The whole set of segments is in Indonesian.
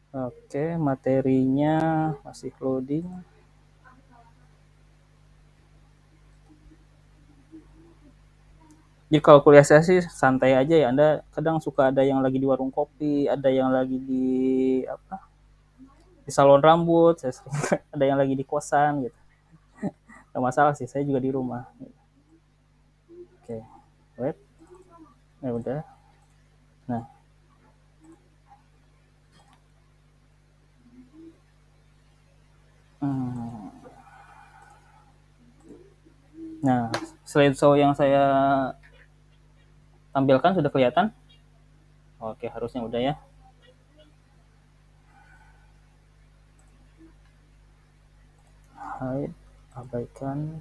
Oke, materinya masih loading. Jadi kalau kuliah saya sih santai aja ya. Anda kadang suka ada yang lagi di warung kopi, ada yang lagi di apa? Di salon rambut, saya sering, ada yang lagi di kosan gitu. Gak masalah sih, saya juga di rumah. Oke, wait, ya udah. Nah, hmm. Nah, slideshow yang saya tampilkan sudah kelihatan? Oke, harusnya udah ya. Hide, abaikan,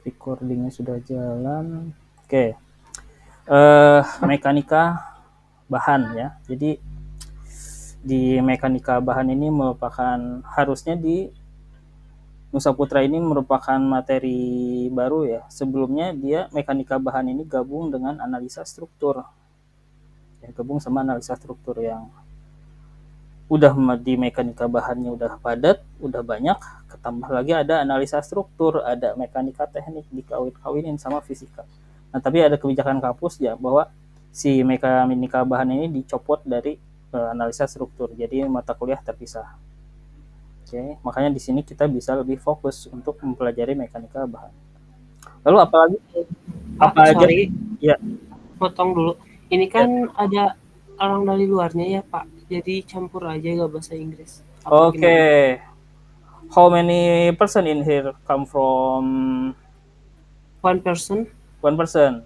recordingnya sudah jalan. Oke, mekanika bahan ya. Jadi di mekanika bahan ini merupakan harusnya di Nusa Putra ini merupakan materi baru ya. Sebelumnya dia mekanika bahan ini gabung dengan analisa struktur. Ya, gabung sama analisa struktur yang udah di mekanika bahannya udah padat, udah banyak, ketambah lagi ada analisa struktur, ada mekanika teknik dikawin-kawinin sama fisika. Nah, tapi ada kebijakan kampus ya bahwa si mekanika bahan ini dicopot dari analisa struktur. Jadi mata kuliah terpisah. Oke, makanya di sini kita bisa lebih fokus untuk mempelajari mekanika bahan. Lalu apalagi Pak, apa aja? sorry, Ya, potong dulu. Ini ya. kan ada orang dari luarnya ya, Pak. Jadi campur aja gak bahasa Inggris. Apa Oke. gimana? How many person in here come from One person, one person?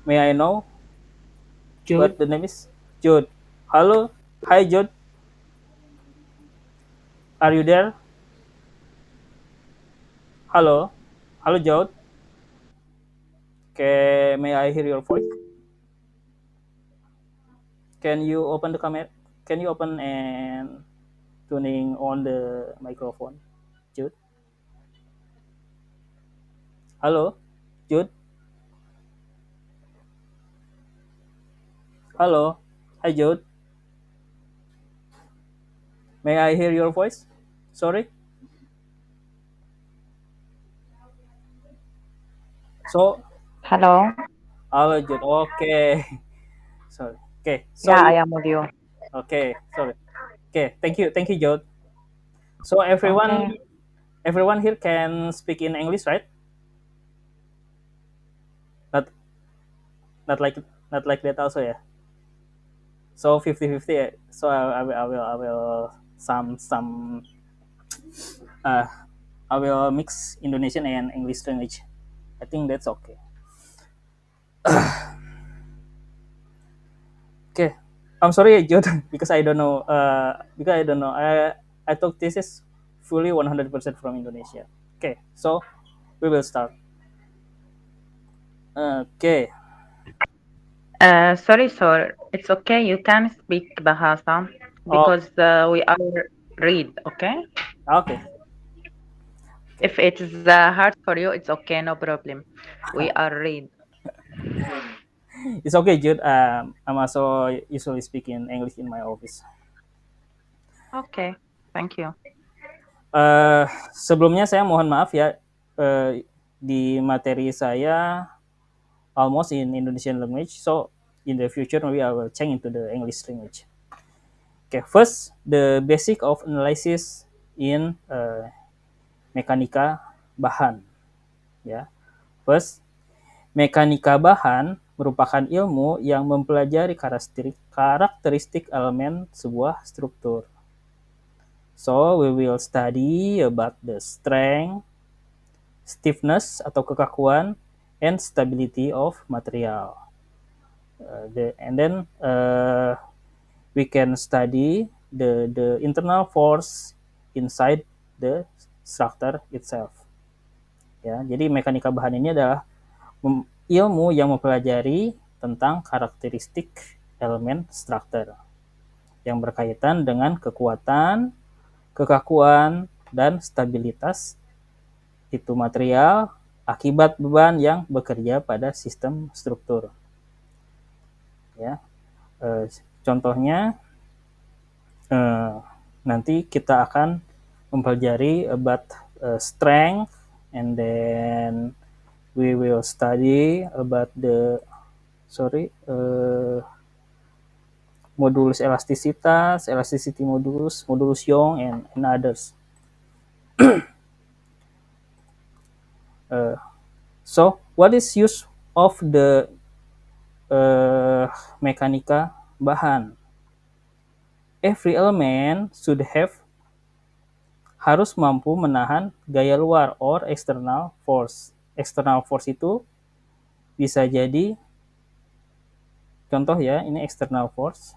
May I know Jude. what the name is? Jude. Hello. Hi Jude. Are you there? Hello. Hello Jude. Okay, may I hear your voice? Can you open the camera? Can you open and tuning on the microphone? Jude. Hello. Jude. Hello. Hi Jude. May I hear your voice? Sorry. So, Hello. hello Jude. Okay. Sorry. Okay. So Yeah, I you. am with you. Okay. Sorry. Okay. Thank you. Thank you, Jude. So Okay. everyone here can speak in English, right? Not not like not like that also, yeah. So 50-50. So I will some uh I will mix Indonesian and English language. I think that's okay. Okay. I'm sorry, Jude, because I don't know. Because I don't know. I thought this is fully 100% from Indonesia. Okay, so we will start. Okay. Sorry, sir. It's okay. You can speak Bahasa Oh, because we are read. Okay. okay. Okay. If it's hard for you, it's okay. No problem. We are read. It's okay, Jude. I'm also usually speaking English in my office. Okay. Thank you. Sebelumnya saya mohon maaf ya, di materi saya almost in Indonesian language, so in the future maybe I will change into the English language. Okay, first the basic of analysis in mekanika bahan. Ya, first mekanika bahan merupakan ilmu yang mempelajari karakteristik elemen sebuah struktur. So we will study about the strength, stiffness atau kekakuan, and stability of material. And then we can study the internal force inside the structure itself. Ya, jadi mekanika bahan ini adalah ilmu yang mempelajari tentang karakteristik elemen struktur yang berkaitan dengan kekuatan, kekakuan, dan stabilitas itu material akibat beban yang bekerja pada sistem struktur. Ya, contohnya nanti kita akan mempelajari about strength, and then we will study about the modulus elastisitas, elasticity modulus, modulus Young, and others. So, what is use of the mekanika bahan? Every element should have harus mampu menahan gaya luar or external force. External force itu bisa jadi contoh ya, ini external force.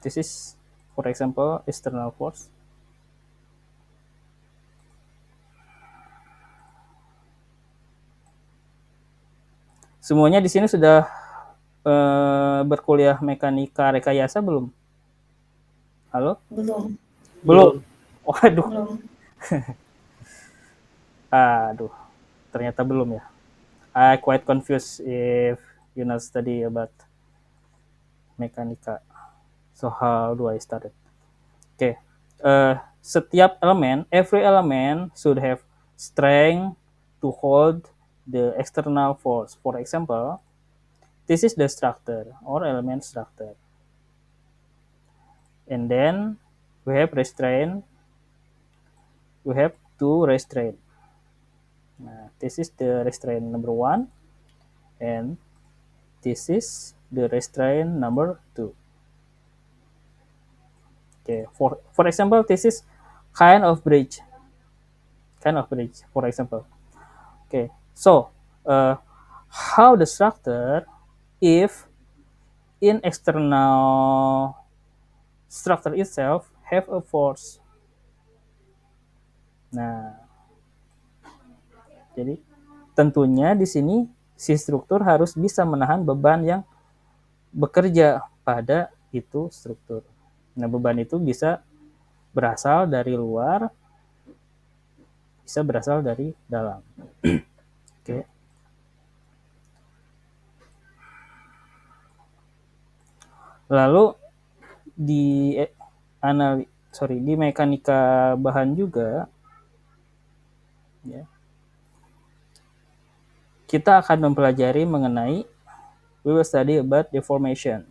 This is for example external force. Semuanya di sini sudah berkuliah mekanika rekayasa belum? Halo? Belum. Waduh. Belum. Aduh, ternyata belum ya. I quite confused if you not study about mekanika. So how do I start it? Okay. Setiap elemen, every element should have strength to hold the external force. For example, this is the structure or element structure. And then we have restraint. We have two restraint. Nah, this is the restraint number 1, and this is the restraint number 2. Okay, for example, this is kind of bridge, for example. Okay, so how the structure, if in external structure itself have a force. Nah, jadi tentunya di sini si struktur harus bisa menahan beban yang bekerja pada itu struktur. Nah, beban itu bisa berasal dari luar, bisa berasal dari dalam. Oke. Lalu di di mekanika bahan juga ya, kita akan mempelajari mengenai we will study about deformation.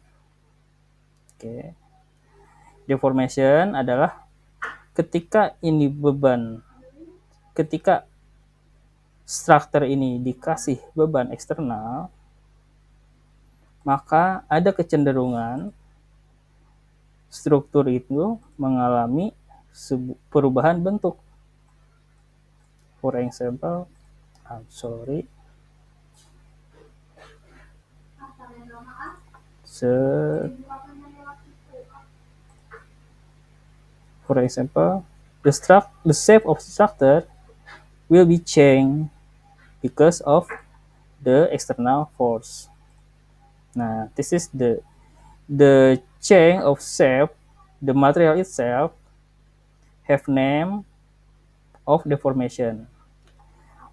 Oke. Deformation adalah ketika ini beban, ketika struktur ini dikasih beban eksternal, maka ada kecenderungan struktur itu mengalami perubahan bentuk. For example, for example, the shape of structure will be changed because of the external force. Nah, this is the change of shape. The material itself have name of deformation.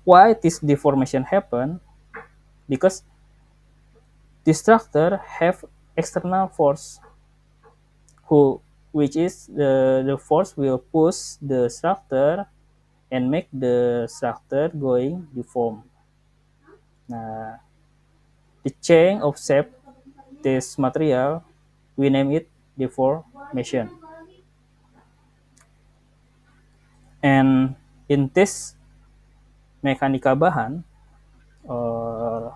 Why this deformation happen? Because the structure have external force, which is the force will push the structure and make the structure going deform. Nah, the change of shape this material, we name it deformation. And in this mekanika bahan or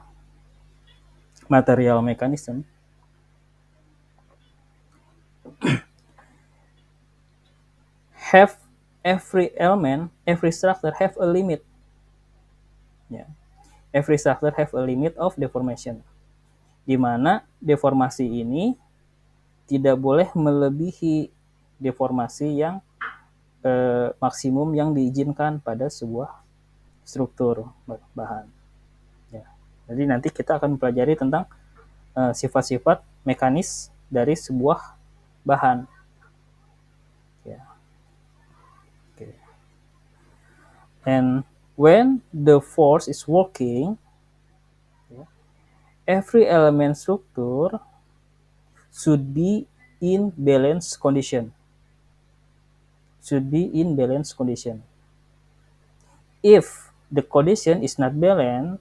material mechanism, have every element, every structure have a limit. Yeah. Every structure have a limit of deformation. Di mana deformasi ini tidak boleh melebihi deformasi yang maksimum yang diizinkan pada sebuah struktur bahan. Ya. Jadi nanti kita akan mempelajari tentang sifat-sifat mekanis dari sebuah bahan. Ya. Okay. And when the force is working, every element structure should be in balanced condition. Should be in balanced condition. If the condition is not balanced,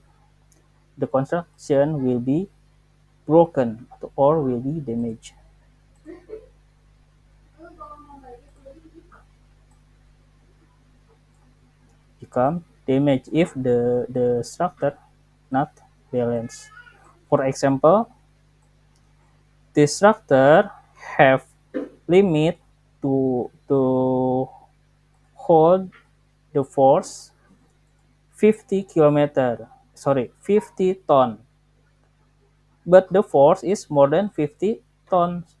the construction will be broken or will be damaged. Become damaged if the structure not balanced. For example, the structure have limit to hold the force 50 ton, but the force is more than 50 tons,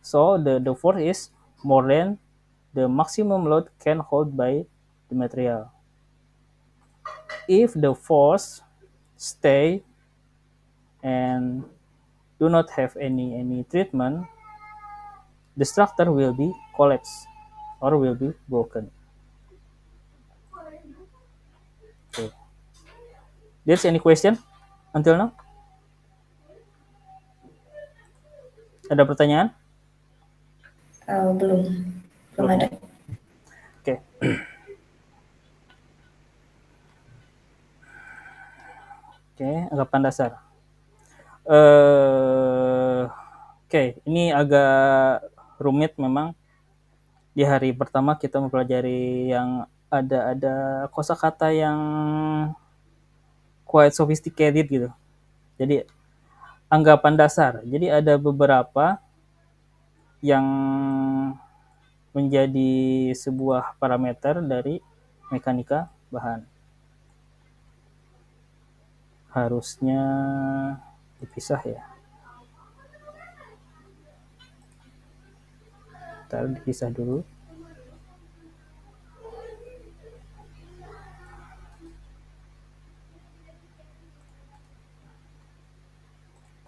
so the force is more than the maximum load can hold by the material. If the force stay and do not have any treatment, the structure will be collapsed or will be broken. Okay. There's any question until now? Ada pertanyaan? Belum ada. Oke. Oke, anggapan dasar. Oke, ini agak rumit memang. Di hari pertama kita mempelajari yang ada kosakata yang quite sophisticated gitu. Jadi anggapan dasar. Jadi ada beberapa yang menjadi sebuah parameter dari mekanika bahan. Harusnya dipisah ya. Ntar dipisah dulu.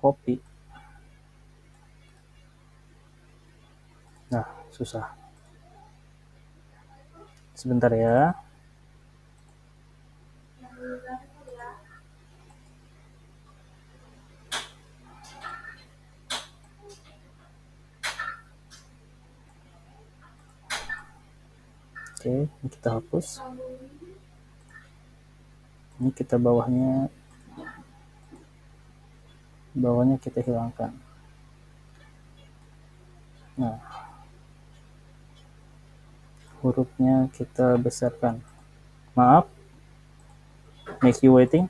Copy. Nah, susah. Sebentar ya. Oke, ini kita hapus. Ini kita bawahnya kita hilangkan. Nah, hurufnya kita besarkan. Maaf, make you waiting.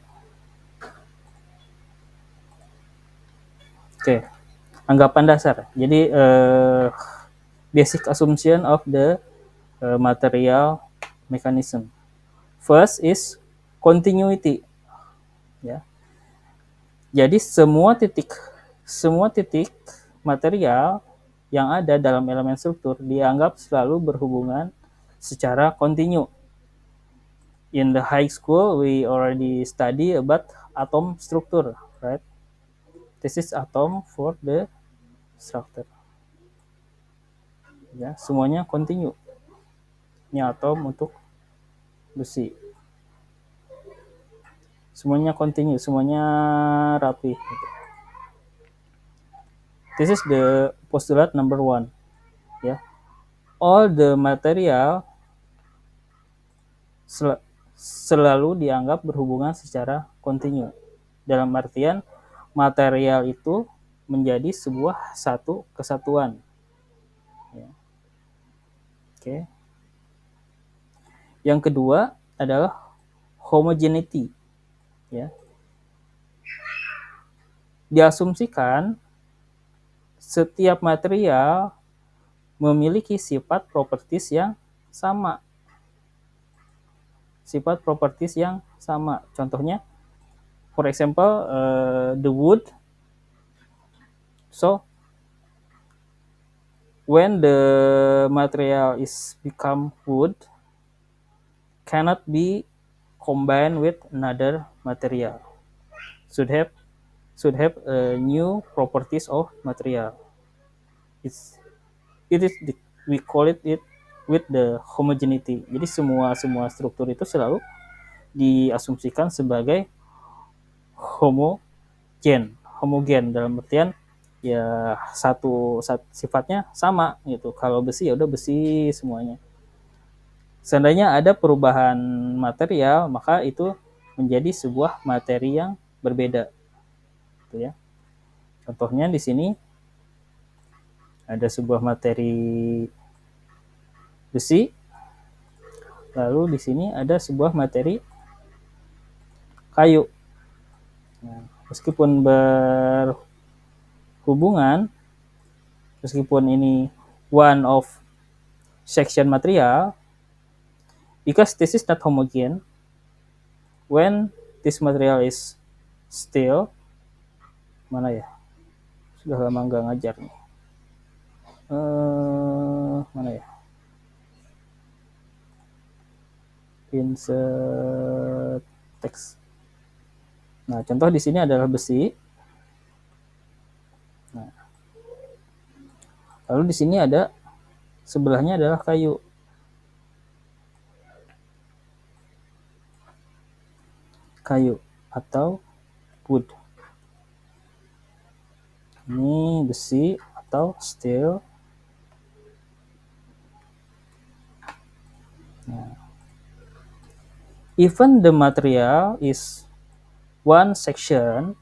Oke, anggapan dasar. Jadi basic assumption of the material mechanism. First is continuity. Ya. Jadi semua titik material yang ada dalam elemen struktur dianggap selalu berhubungan secara kontinu. In the high school, we already study about atom structure, right? This is atom for the structure. Ya, semuanya kontinu. Ini atom untuk besi. Semuanya kontinu, semuanya rapi. This is the postulate number 1. Ya. All the material selalu dianggap berhubungan secara kontinu. Dalam artian material itu menjadi sebuah satu kesatuan. Ya. Oke. Yang kedua adalah homogeneity. Ya. Diasumsikan setiap material memiliki sifat properties yang sama. Sifat properties yang sama. Contohnya, for example, the wood. So, when the material is become wood, cannot be combined with another material. Should have new properties of material. We call it with the homogeneity. Jadi semua struktur itu selalu diasumsikan sebagai homogen dalam artian ya satu sifatnya sama gitu. Kalau besi ya udah besi semuanya. Seandainya ada perubahan material, maka itu menjadi sebuah materi yang berbeda. Gitu ya. Contohnya di sini ada sebuah materi besi, lalu di sini ada sebuah materi kayu. Nah, meskipun berhubungan, meskipun ini one of section material, because this is not homogeneous, when this material is still, mana ya? Sudah lama nggak ngajar nih. Mana ya? Insert text. Nah, contoh di sini adalah besi. Nah, lalu di sini ada sebelahnya adalah kayu. Kayu atau wood. Ini besi atau steel. Nah, even the material is one section,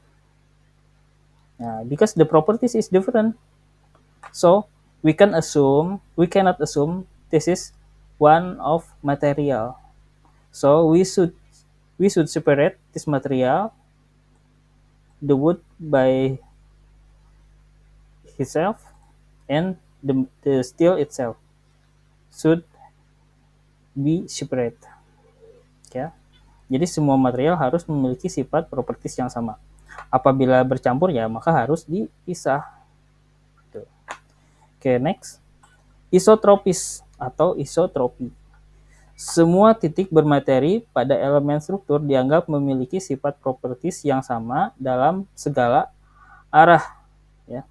because the properties is different, so we cannot assume this is one of material. So we should separate this material, the wood by itself, and the steel itself should be separate. Ya. Jadi semua material harus memiliki sifat properties yang sama. Apabila bercampur ya maka harus dipisah. Oke, next. Isotropis atau isotropi. Semua titik bermateri pada elemen struktur dianggap memiliki sifat properties yang sama dalam segala arah. Ya.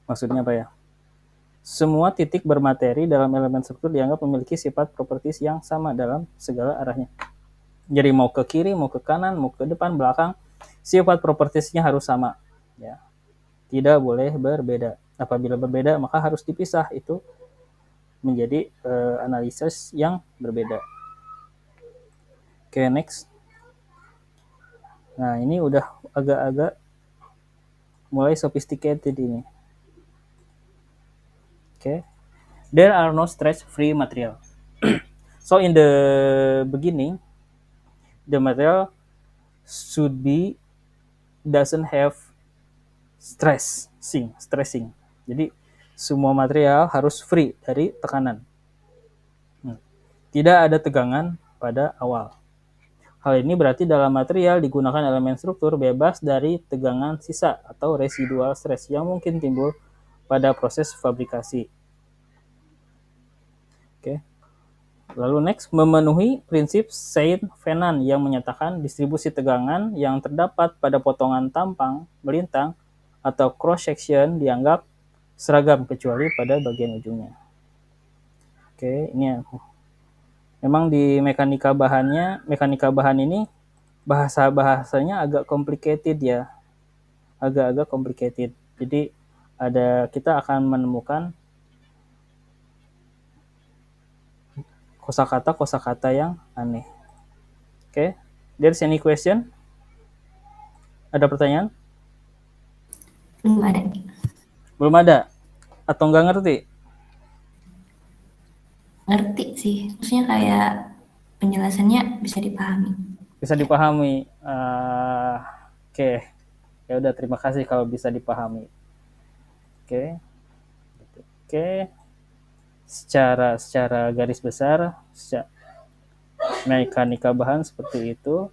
Maksudnya apa ya? Semua titik bermateri dalam elemen struktur dianggap memiliki sifat properties yang sama dalam segala arahnya. Jadi mau ke kiri, mau ke kanan, mau ke depan, belakang, sifat propertiesnya harus sama. Ya. Tidak boleh berbeda. Apabila berbeda, maka harus dipisah. Itu menjadi analisis yang berbeda. Oke, next. Nah, ini udah agak-agak mulai sophisticated ini. Oke. There are no stretch-free material. So, in the beginning, the material doesn't have stressing. Jadi semua material harus free dari tekanan. Tidak ada tegangan pada awal. Hal ini berarti dalam material digunakan elemen struktur bebas dari tegangan sisa atau residual stress yang mungkin timbul pada proses fabrikasi. Oke. Lalu next, memenuhi prinsip Saint-Venant yang menyatakan distribusi tegangan yang terdapat pada potongan tampang, melintang, atau cross-section dianggap seragam kecuali pada bagian ujungnya. Oke, ini ya. Memang di mekanika bahan ini bahasanya agak complicated ya. Agak-agak complicated. Jadi kita akan menemukan kosakata yang aneh. Oke, there's any question? Ada pertanyaan? Belum ada. Belum ada? Atau nggak ngerti? Ngerti sih. Maksudnya kayak penjelasannya bisa dipahami. Bisa dipahami. Oke. Ya udah, terima kasih kalau bisa dipahami. Oke. Secara garis besar, mekanika bahan seperti itu.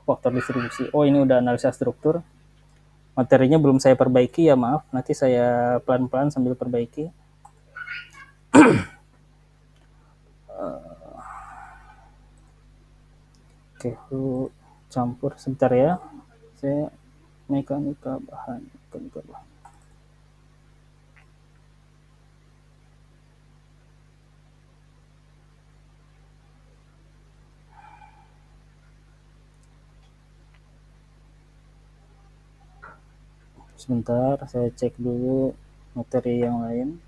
Faktor distribusi. Oh, ini udah analisa struktur. Materinya belum saya perbaiki ya, maaf. Nanti saya pelan-pelan sambil perbaiki. Oke, lu campur sebentar ya. Saya mekanika bahan. Sebentar, saya cek dulu materi yang lain.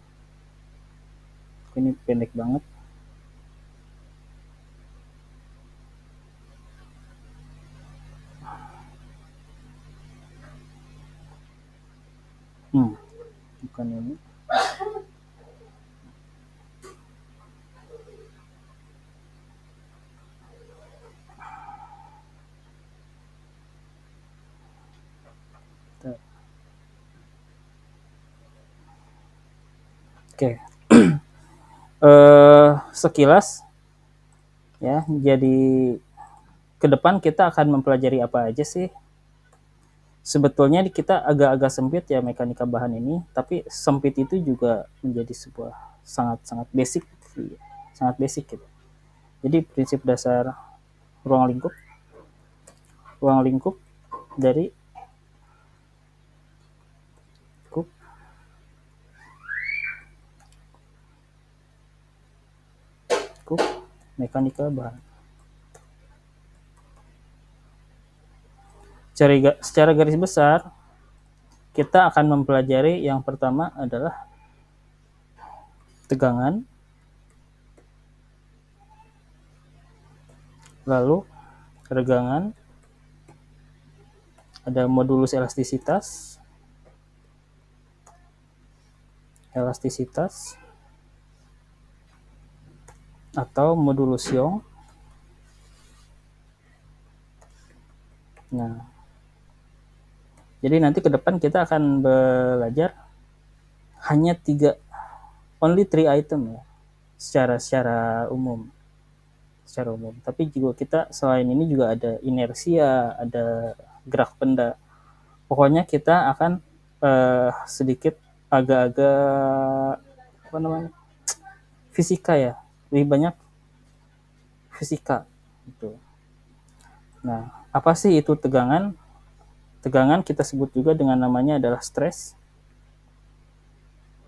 Ini pendek banget. Bukan ini. Oke. Sekilas ya, jadi ke depan kita akan mempelajari apa aja sih? Sebetulnya kita agak-agak sempit ya mekanika bahan ini, tapi sempit itu juga menjadi sebuah sangat-sangat basic, sangat basic gitu. Jadi prinsip dasar ruang lingkup dari kup mekanika bahan. Secara garis besar, kita akan mempelajari yang pertama adalah tegangan, lalu regangan, ada modulus elastisitas, atau modulus Young. Nah, jadi nanti ke depan kita akan belajar hanya only 3 item ya, secara umum. Tapi juga kita selain ini juga ada inersia, ada gerak benda. Pokoknya kita akan sedikit agak-agak fisika ya, lebih banyak fisika gitu. Nah, apa sih itu tegangan? Tegangan kita sebut juga dengan namanya adalah stres.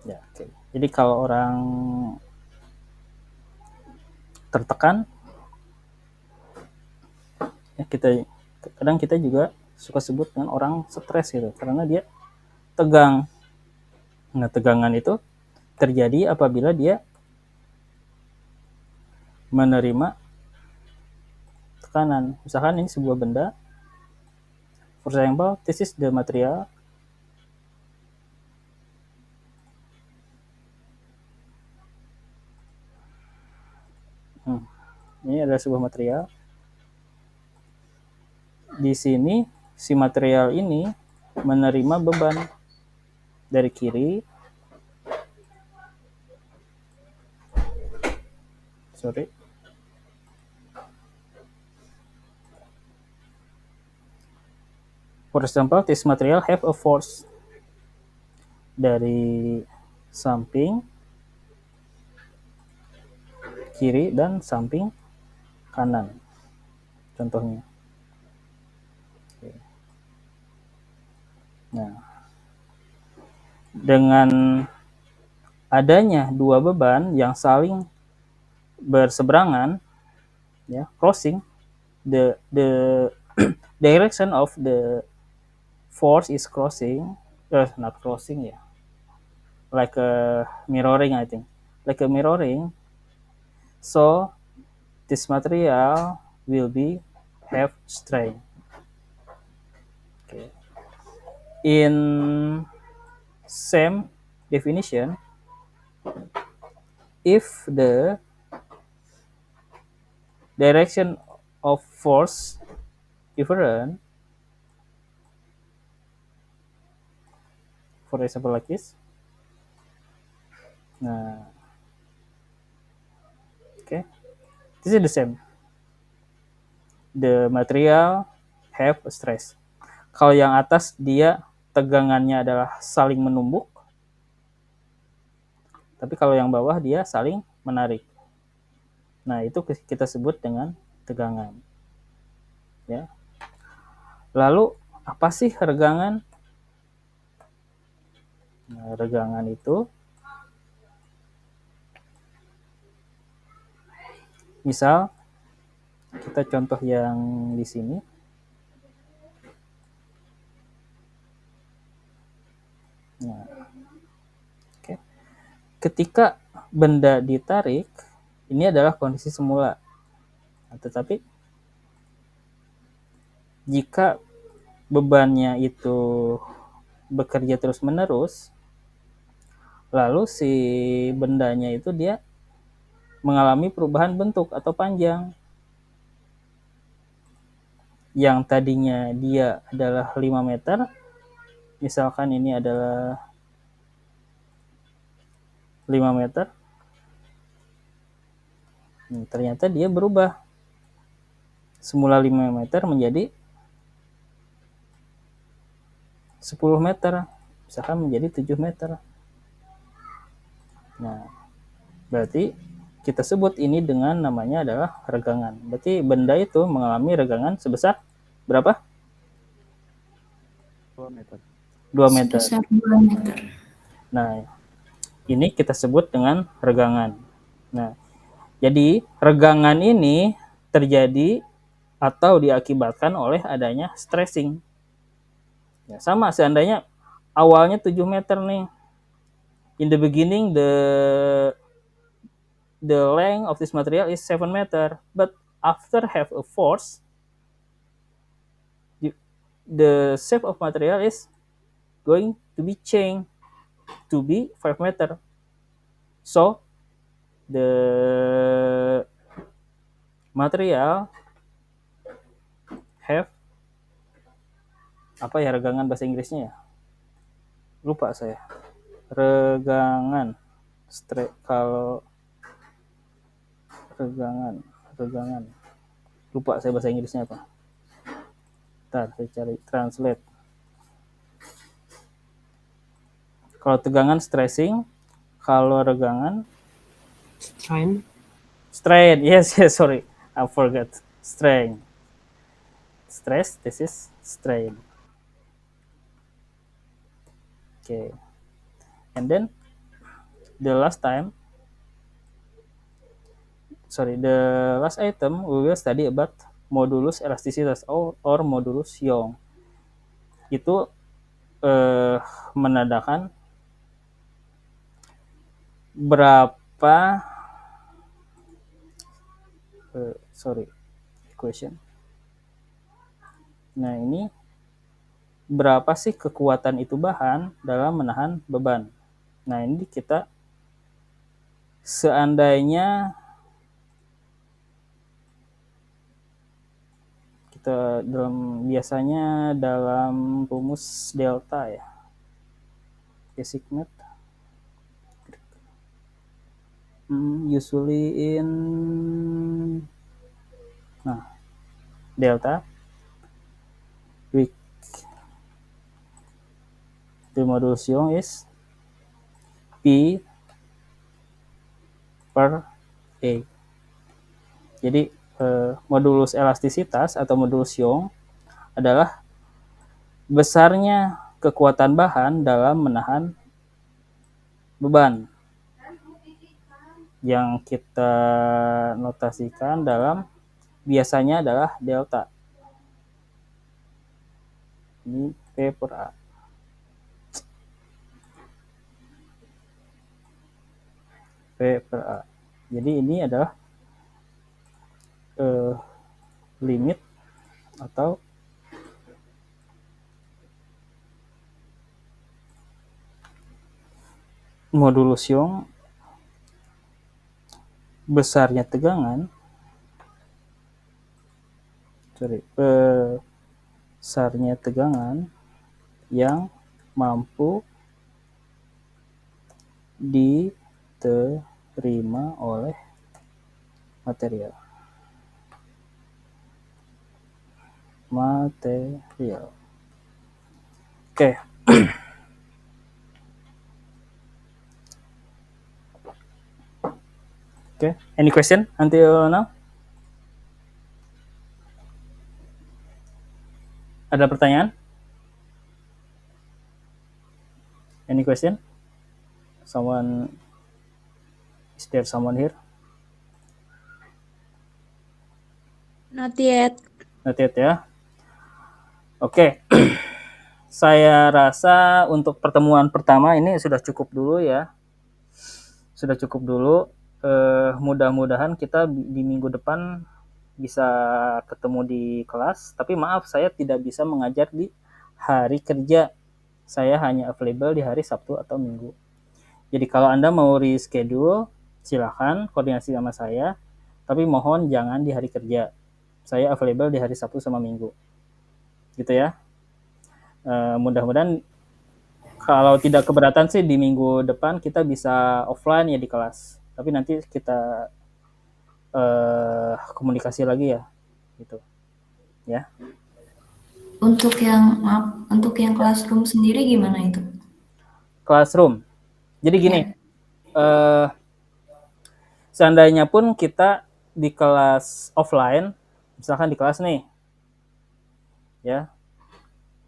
Ya, okay. Jadi kalau orang tertekan, ya kadang kita juga suka sebut dengan orang stres gitu, karena dia tegang. Nah, tegangan itu terjadi apabila dia menerima tekanan. Misalkan ini sebuah benda, for example, this is the material. Ini adalah sebuah material. Di sini si material ini menerima beban dari kiri. For example, this material have a force dari samping kiri dan samping kanan. Contohnya. Nah, dengan adanya dua beban yang saling berseberangan, ya, crossing, the direction of the force is crossing, not crossing ya, like a mirroring, I think, like a mirroring. So this material will have strain. Okay. In same definition, if the direction of force different, for example like this. Nah, okay, this is the same. The material have a stress. Kalau yang atas dia tegangannya adalah saling menumbuk, tapi kalau yang bawah dia saling menarik. Nah, itu kita sebut dengan tegangan. Ya. Lalu apa sih regangan? Nah, regangan itu misal kita contoh yang di sini. ketika benda ditarik, ini adalah kondisi semula. Nah, tetapi jika bebannya itu bekerja terus-menerus, lalu si bendanya itu dia mengalami perubahan bentuk atau panjang. Yang tadinya dia adalah 5 meter, misalkan ini adalah 5 meter, ternyata dia berubah. Semula 5 meter menjadi 10 meter, misalkan menjadi 7 meter. Nah, berarti kita sebut ini dengan namanya adalah regangan. Berarti benda itu mengalami regangan sebesar berapa? 2 meter. 2 meter. Sebesar 2 meter. Nah, ini kita sebut dengan regangan. Nah, jadi regangan ini terjadi atau diakibatkan oleh adanya stressing. Ya, sama seandainya awalnya 7 meter nih. In the beginning the length of this material is 7 meter, but after have a force, the shape of material is going to be changed to be 5 meter. So the material have apa ya regangan bahasa Inggrisnya ya? Lupa saya. Regangan. Kalau regangan. Lupa saya bahasa Inggrisnya apa. Ntar saya cari translate. Kalau tegangan stressing, kalau regangan strain. Yes, sorry. I forgot. Strain. Stress, this is strain. Okay. And then the last item we will study about modulus elasticitas or modulus Young. Itu menandakan berapa equation. Nah, ini berapa sih kekuatan itu bahan dalam menahan beban. Nah, ini kita seandainya kita biasanya dalam rumus delta ya. Basic math. Usually in delta the modulus Young is P per A. Jadi modulus elastisitas atau modulus Young adalah besarnya kekuatan bahan dalam menahan beban yang kita notasikan dalam biasanya adalah delta. Ini P per A. P per A. Jadi ini adalah limit atau modulus Young besarnya tegangan yang mampu diterima oleh material. Oke. Okay. Any question until now? Ada pertanyaan? Any question? Is there someone here? Not yet. Not yet ya. Oke. Saya rasa untuk pertemuan pertama ini sudah cukup dulu ya. sudah cukup dulu. Mudah-mudahan kita di minggu depan bisa ketemu di kelas. Tapi maaf, saya tidak bisa mengajar di hari kerja. Saya hanya available di hari Sabtu atau Minggu. Jadi kalau Anda mau reschedule, silakan koordinasi sama saya. Tapi mohon jangan di hari kerja. Saya available di hari Sabtu sama Minggu. Gitu ya. Mudah-mudahan kalau tidak keberatan sih di minggu depan kita bisa offline ya di kelas. Tapi nanti kita komunikasi lagi ya. Gitu. Ya. Untuk yang classroom sendiri gimana itu? Classroom. Jadi gini, seandainya pun kita di kelas offline, misalkan di kelas nih, ya,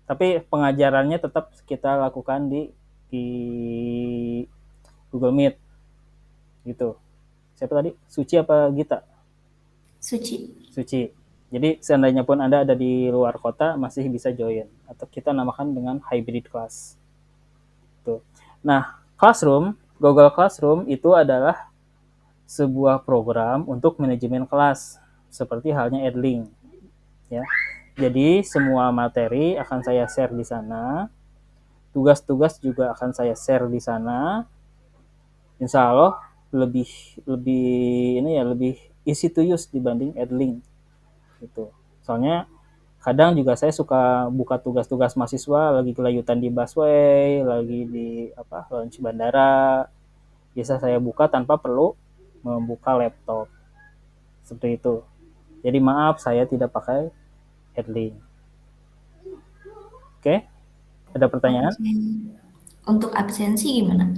tapi pengajarannya tetap kita lakukan di Google Meet, gitu. Siapa tadi? Suci apa Gita? Suci. Jadi seandainya pun Anda ada di luar kota masih bisa join, atau kita namakan dengan hybrid class. Tuh. Nah, Classroom, Google Classroom itu adalah sebuah program untuk manajemen kelas, seperti halnya Edlink. Ya. Jadi semua materi akan saya share di sana, tugas-tugas juga akan saya share di sana. Insya Allah lebih easy to use dibanding Edlink. Gitu. Soalnya kadang juga saya suka buka tugas-tugas mahasiswa lagi kelayutan di busway, lagi di lounge bandara. Biasa saya buka tanpa perlu membuka laptop. Seperti itu. Jadi maaf saya tidak pakai Edlink. Oke? Ada pertanyaan? Untuk absensi gimana?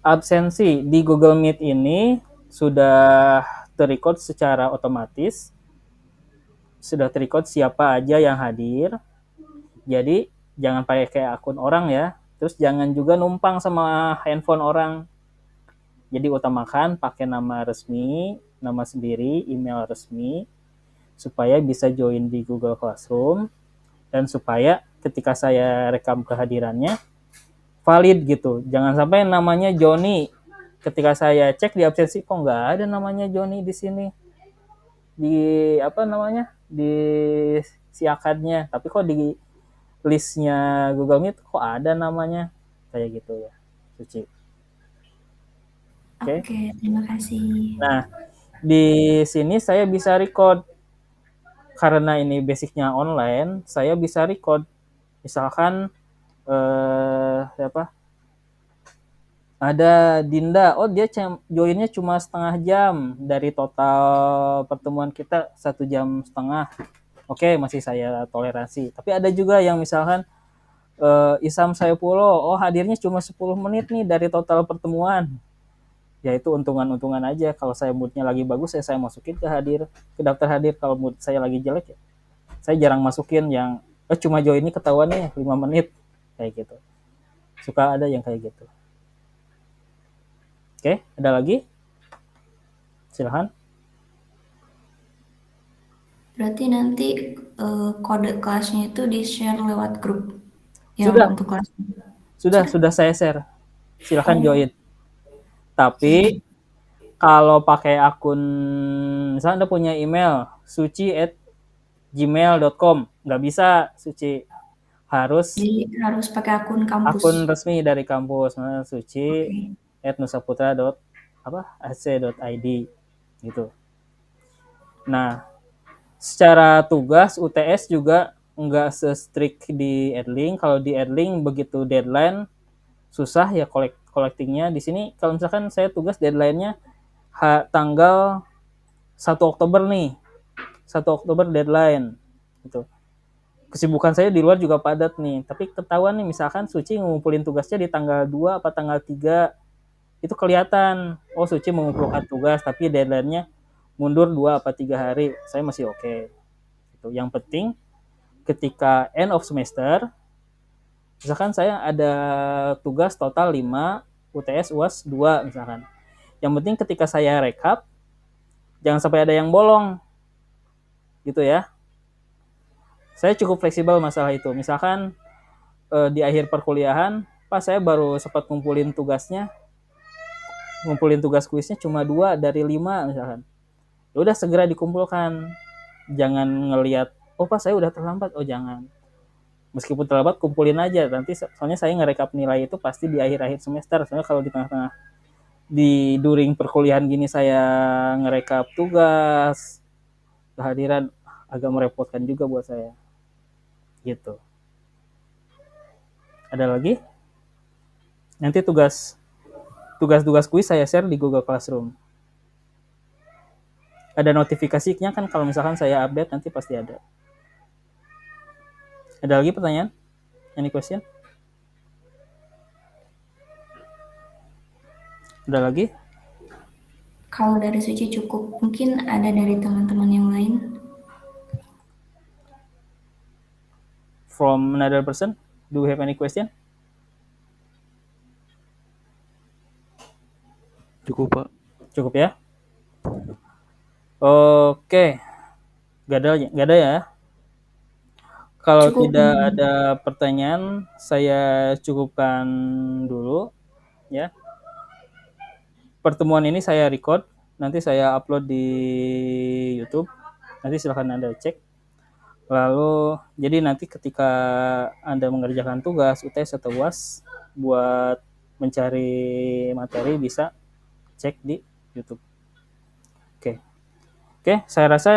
Absensi di Google Meet ini sudah terrecord secara otomatis. Sudah terrecord siapa aja yang hadir. Jadi jangan pakai kayak akun orang ya. Terus jangan juga numpang sama handphone orang. Jadi utamakan pakai nama resmi, nama sendiri, email resmi, supaya bisa join di Google Classroom, dan supaya ketika saya rekam kehadirannya valid gitu. Jangan sampai namanya Joni. Ketika saya cek di absensi, kok nggak ada namanya Joni di sini. Di di siakannya. Tapi kok di listnya Google Meet kok ada namanya. Kayak gitu ya, Suci. Oke, terima kasih. Nah, di sini saya bisa record. Karena ini basicnya online, saya bisa record. Misalkan ada Dinda, dia joinnya cuma setengah jam dari total pertemuan kita 1,5 jam. Oke, masih saya toleransi. Tapi ada juga yang misalkan Isam Saifullah, hadirnya cuma 10 menit nih dari total pertemuan. Ya itu untungan-untungan aja. Kalau saya moodnya lagi bagus, saya masukin ke daftar hadir. Kalau mood saya lagi jelek ya, saya jarang masukin yang cuma join ini ketahuan nih 5 menit kayak gitu. Suka ada yang kayak gitu. Oke, ada lagi? Silahkan. Berarti nanti kode kelasnya itu di-share lewat grup yang Sudah. untuk kelas. Sudah saya share. Silahkan join. Tapi kalau pakai akun, misalnya Anda punya email suci@gmail.com, nggak bisa, Suci. Jadi harus pakai akun kampus. Akun resmi dari kampus, suci@nusaputra.ac.id gitu. Nah, secara tugas UTS juga nggak se-strict di Edlink. Kalau di Edlink begitu deadline susah ya collectingnya. Di sini kalau misalkan saya tugas deadline-nya tanggal 1 Oktober nih. 1 Oktober deadline gitu. Kesibukan saya di luar juga padat nih, tapi ketahuan nih misalkan Suci ngumpulin tugasnya di tanggal 2 apa tanggal 3, itu kelihatan, Suci mengumpulkan tugas tapi deadline-nya mundur 2 apa 3 hari, saya masih oke. Gitu. Yang penting ketika end of semester, misalkan saya ada tugas total 5, UTS UAS 2 misalkan. Yang penting ketika saya rekap, jangan sampai ada yang bolong. Gitu ya. Saya cukup fleksibel masalah itu. Misalkan di akhir perkuliahan, saya baru sempat ngumpulin tugasnya, ngumpulin tugas kuisnya cuma 2 dari 5 misalkan. Ya udah segera dikumpulkan. Jangan ngelihat, oh Pak saya udah terlambat. Oh jangan. Meskipun terlambat kumpulin aja. Nanti soalnya saya ngerekap nilai itu pasti di akhir-akhir semester. Soalnya kalau di tengah-tengah di during perkuliahan gini saya ngerekap tugas, kehadiran agak merepotkan juga buat saya. Gitu. Ada lagi? Nanti tugas kuis saya share di Google Classroom. Ada notifikasinya kan kalau misalkan saya update nanti pasti ada. Ada lagi pertanyaan? Any question? Ada lagi? Kalau dari Suci cukup, mungkin ada dari teman-teman yang lain. From another person, do you have any question? Cukup, Pak. Cukup ya? Oke. Gak ada ya? Kalau Cukup. tidak ada pertanyaan, saya cukupkan dulu ya. Pertemuan ini saya record, nanti saya upload di YouTube. Nanti silahkan Anda cek. Lalu, jadi nanti ketika Anda mengerjakan tugas, UTS atau UAS, buat mencari materi bisa cek di YouTube. Oke, saya rasa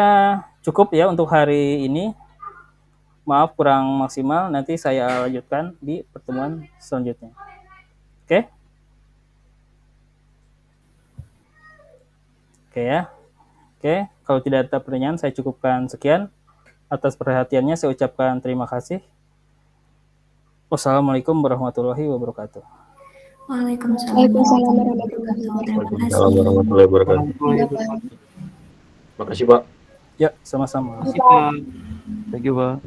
cukup ya untuk hari ini. Maaf kurang maksimal, nanti saya lanjutkan di pertemuan selanjutnya. Oke? Oke ya. Oke, kalau tidak ada pertanyaan saya cukupkan sekian. Atas perhatiannya saya ucapkan terima kasih. Wassalamualaikum warahmatullahi wabarakatuh. Waalaikumsalam Waalaikumsalam warahmatullahi wabarakatuh. Terima kasih. Waalaikumsalam warahmatullahi wabarakatuh. Makasih, Pak. Ya, sama-sama. Makasih, Pak. Thank you, Pak.